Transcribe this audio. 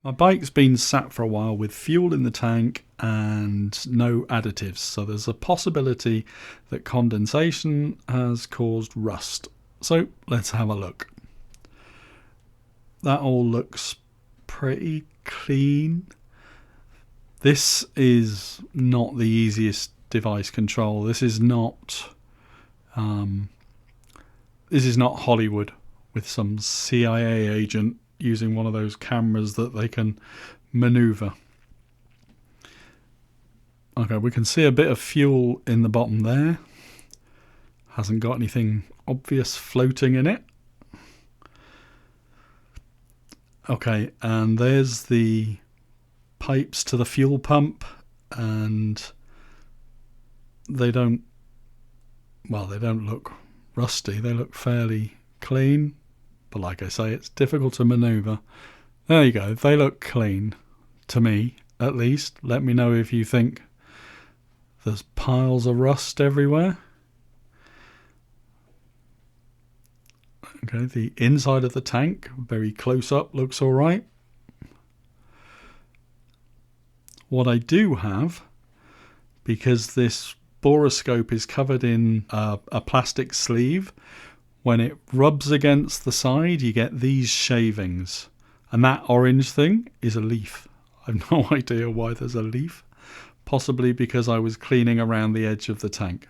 My bike's been sat for a while with fuel in the tank and no additives, so there's a possibility that condensation has caused rust. So let's have a look. That all looks pretty clean. This is not the easiest device control. This is not Hollywood with some CIA agent using one of those cameras that they can maneuver. Okay, we can see a bit of fuel in the bottom there. Hasn't got anything obvious floating in it. Okay, and there's the pipes to the fuel pump, and they don't look rusty. They look fairly clean. But like I say, it's difficult to maneuver. There you go. They look clean. To me, at least. Let me know if you think there's piles of rust everywhere. Okay, the inside of the tank, very close up, looks all right. What I do have, because this borescope is covered in a plastic sleeve, when it rubs against the side, you get these shavings. And that orange thing is a leaf. I've no idea why there's a leaf. Possibly because I was cleaning around the edge of the tank.